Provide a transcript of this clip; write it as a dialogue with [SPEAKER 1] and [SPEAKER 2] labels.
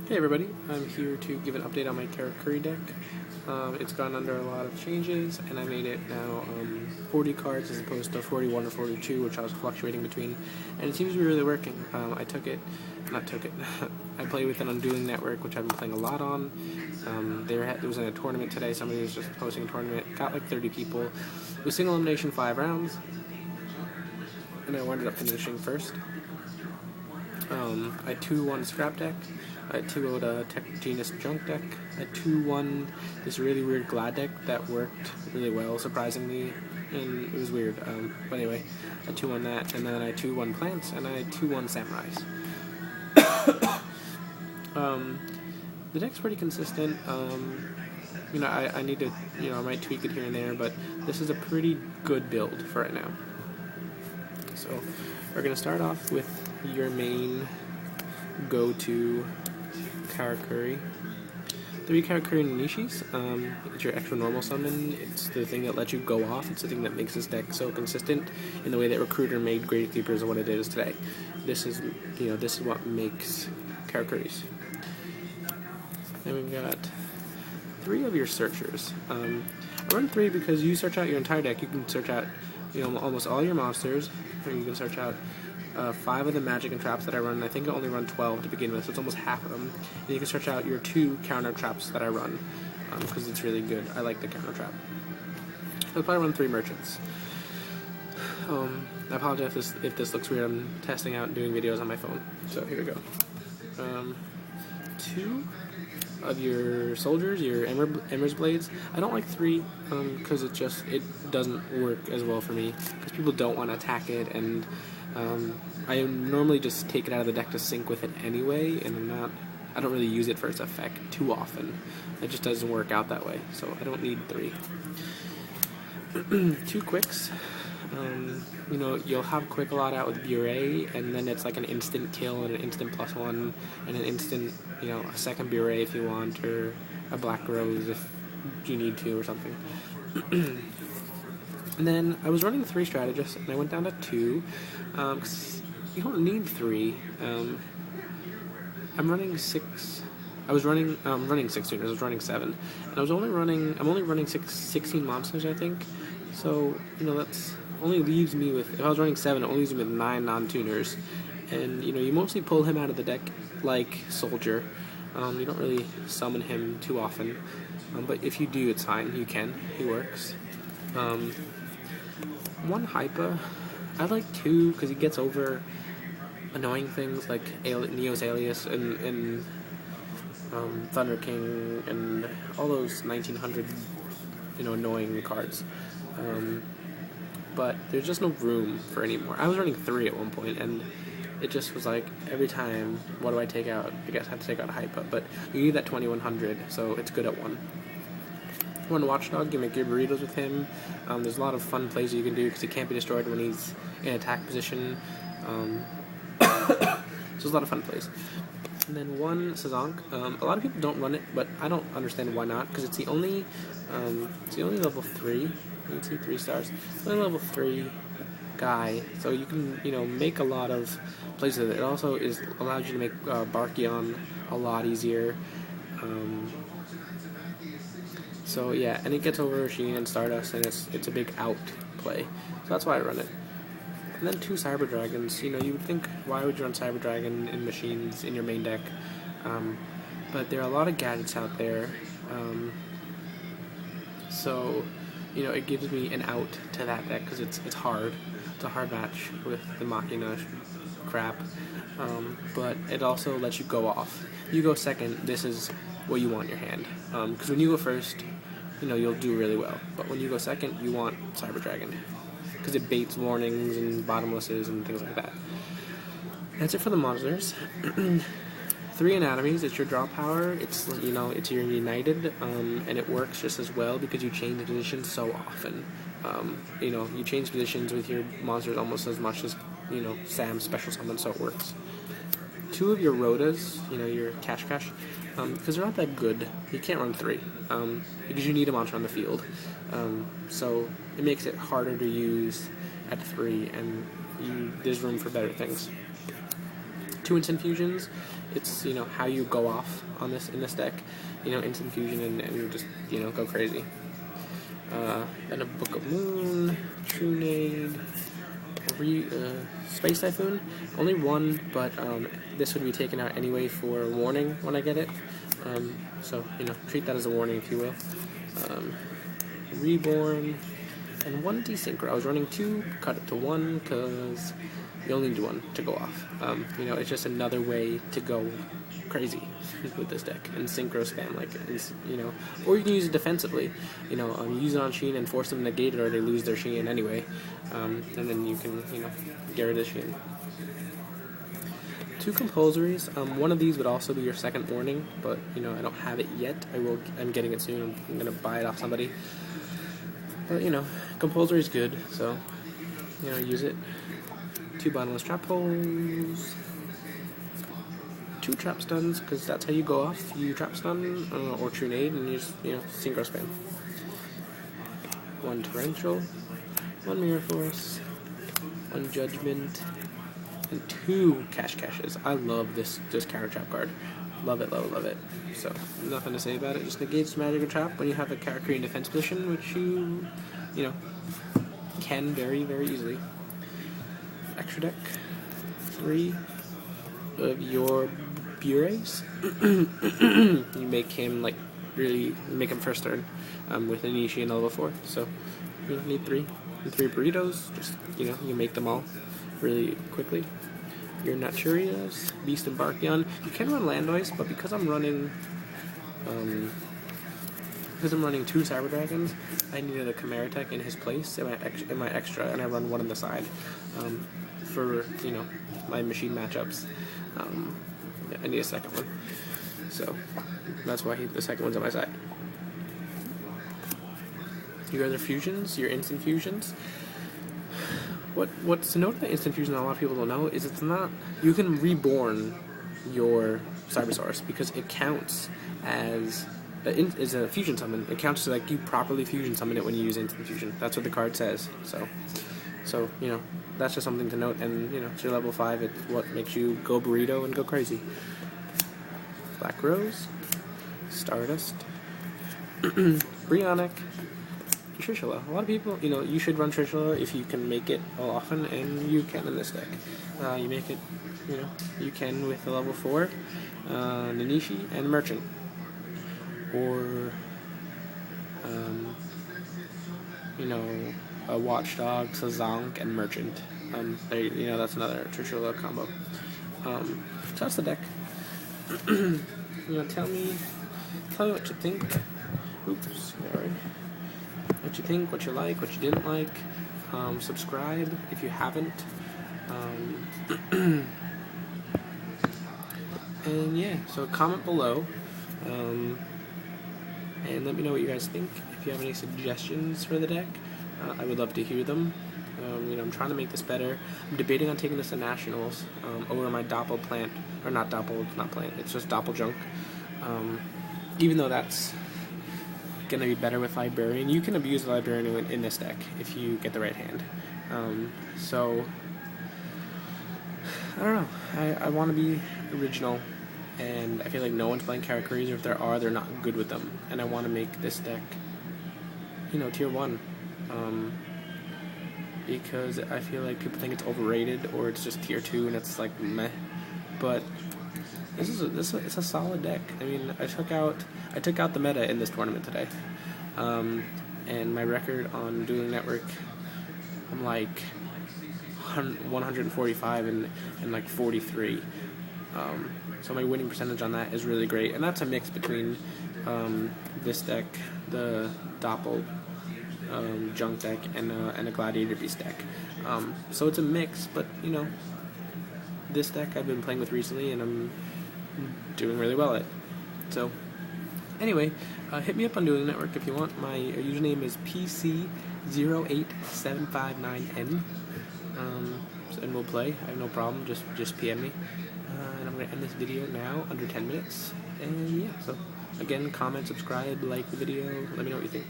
[SPEAKER 1] Hey everybody, I'm here to give an update on my Karakuri deck. It's gone under a lot of changes, and I made it now 40 cards as opposed to 41 or 42, which I was fluctuating between, and it seems to be really working. I played with an Undueling network, which I've been playing a lot on. There was in a tournament today, somebody was just hosting a tournament, got like 30 people. It was single elimination 5 rounds, and I ended up finishing first. I 2-1 Scrap deck, I 2-0'd a Tech Genus Junk deck, I 2-1 this really weird Glad deck that worked really well, surprisingly, and it was weird. But anyway, I 2-1 that, and then I 2-1 Plants, and I 2-1 Samurais. The deck's pretty consistent. I need to, I might tweak it here and there, but this is a pretty good build for right now. So, we're going to start off with your main go-to Karakuri. 3 Karakuri Nishis. It's your extra normal summon. It's the thing that lets you go off. It's the thing that makes this deck so consistent in the way that Recruiter made Grave Keepers what it is today. This is what makes Karakuris. Then we've got 3 of your searchers. I run 3 because you search out your entire deck. You can search out, almost all your monsters, or you can search out 5 of the magic and traps that I run. I think I only run 12 to begin with, so it's almost half of them. And you can search out your 2 counter traps that I run, because it's really good. I like the counter trap. I'll probably run 3 merchants. I apologize if this looks weird. I'm testing out and doing videos on my phone. So here we go. 2 of your soldiers, your Ember's Blades. I don't like 3 because it doesn't work as well for me because people don't want to attack it, and I normally just take it out of the deck to sync with it anyway, and I don't really use it for its effect too often. It just doesn't work out that way, so I don't need 3. 2 quicks. You'll have Quick a lot out with Bure, and then it's like an instant kill and an instant +1, and an instant, a second Bure if you want, or a Black Rose if you need to, or something. And then I was running 3 strategists, and I went down to 2, because you don't need 3. I'm running 6. I'm running 6 tuners. I was running 7, and I'm only running 16 monsters, I think. So that's only leaves me with, if I was running 7, it only leaves me with 9 non-tuners, and you mostly pull him out of the deck like Soldier. You don't really summon him too often, but if you do, it's fine. You can. He works. 1 Hypa. I like 2 because he gets over annoying things like Neo's Alias and Thunder King and all those 1900 annoying cards. But there's just no room for any more. I was running 3 at one point, and it just was like, every time, what do I take out? I guess I have to take out Hypa, but you need that 2100, so it's good at 1. 1 Watchdog, you make your burritos with him. There's a lot of fun plays you can do, because he can't be destroyed when he's in attack position. So there's a lot of fun plays. And then 1 Sazonk. A lot of people don't run it, but I don't understand why not, because it's the only level 3. You can see 3 stars. It's only level 3 guy, so you can make a lot of plays with it. It also allows you to make Barkion a lot easier. So yeah, and it gets over Sheen and Stardust, and it's a big out play. So that's why I run it. And then 2 Cyber Dragons. You would think, why would you run Cyber Dragon in machines in your main deck? But there are a lot of gadgets out there. So it gives me an out to that deck because it's hard. It's a hard match with the Machina crap. But it also lets you go off. You go second, this is what you want in your hand. Because when you go first, you'll do really well. But when you go second, you want Cyber Dragon, because it baits warnings and bottomlesses and things like that. That's it for the monsters. 3 Anatomies. It's your draw power. It's it's your United, and it works just as well because you change positions so often. You change positions with your monsters almost as much as Sam's special summon, so it works. 2 of your Rhodas, your Cash, because they're not that good. You can't run 3, because you need a monster on the field. So it makes it harder to use at 3, and there's room for better things. 2 instant fusions. it's how you go off on this in this deck, instant fusion and just go crazy. Then a Book of Moon, Trunade, Space Typhoon. Only one, but this would be taken out anyway for warning when I get it. So treat that as a warning, if you will. Reborn, and one Desynchro. I was running 2, cut it to 1 because you only need 1 to go off. It's just another way to go crazy with this deck and synchro spam, or you can use it defensively. Use it on Sheen and force them to negate it, or they lose their Sheen anyway, and then you can get rid of Sheen. 2 compulsories. One of these would also be your second warning, but I don't have it yet. I'm getting it soon. I'm gonna buy it off somebody. But compulsory is good, so use it. 2 bottomless trap holes. 2 trap stuns, because that's how you go off. You trap stun or Trunade, and you just synchro spam. 1 torrential, 1 mirror force, 1 judgment, and 2 caches. I love this counter trap card. Love it, love it, love it. So nothing to say about it. Just negates magical trap when you have a Karakuri in defense position, which you can very, very easily. Extra deck 3 of your Bures. You make him make him first turn with an Inishi and level 4. So you need 3 burritos. Just you make them all really quickly. Your Naturias, Beast and Barkion. You can run Landois, but because I'm running 2 Cyber Dragons, I needed a Chimera Tech in his place in my extra, and I run 1 on the side for my machine matchups. I need a second one, so that's why the second one's on my side. Your other fusions, your instant fusions. What's to note about instant fusion that a lot of people don't know is it's not. You can reborn your Cybersaurus because it counts as a fusion summon. It counts as you properly fusion summon it when you use instant fusion. That's what the card says. So that's just something to note. And it's your level 5. It's what makes you go burrito and go crazy. Black Rose, Stardust, Brionic. Trishula. A lot of people, you should run Trishula if you can make it all often, and you can in this deck. You make it, you can with the level 4, Nanishi and Merchant. Or, a Watchdog, Sazonk, and Merchant. That's another Trishula combo. So that's the deck. Tell me what you think. Oops, sorry. What you think, what you like, what you didn't like. Subscribe if you haven't. And yeah, so comment below. And let me know what you guys think. If you have any suggestions for the deck, I would love to hear them. I'm trying to make this better. I'm debating on taking this to Nationals over my Doppel plant. Or not Doppel, it's not plant, it's just Doppel junk. Even though that's going to be better with Librarian. You can abuse the Librarian in this deck if you get the right hand. So, I don't know. I want to be original, and I feel like no one's playing Karakuris, or if there are, they're not good with them. And I want to make this deck, tier 1. Because I feel like people think it's overrated, or it's just tier 2 and it's meh. But it's a solid deck. I mean, I took out the meta in this tournament today, and my record on Dueling Network, I'm 145 and 43. So my winning percentage on that is really great, and that's a mix between this deck, the Doppel junk deck, and a Gladiator Beast deck. So it's a mix, but this deck I've been playing with recently, and I'm doing really well at it. So anyway, hit me up on Dueling Network if you want. My username is PC08759N, and we'll play. I have no problem. Just PM me. And I'm going to end this video now, under 10 minutes. And yeah, so again, comment, subscribe, like the video, let me know what you think.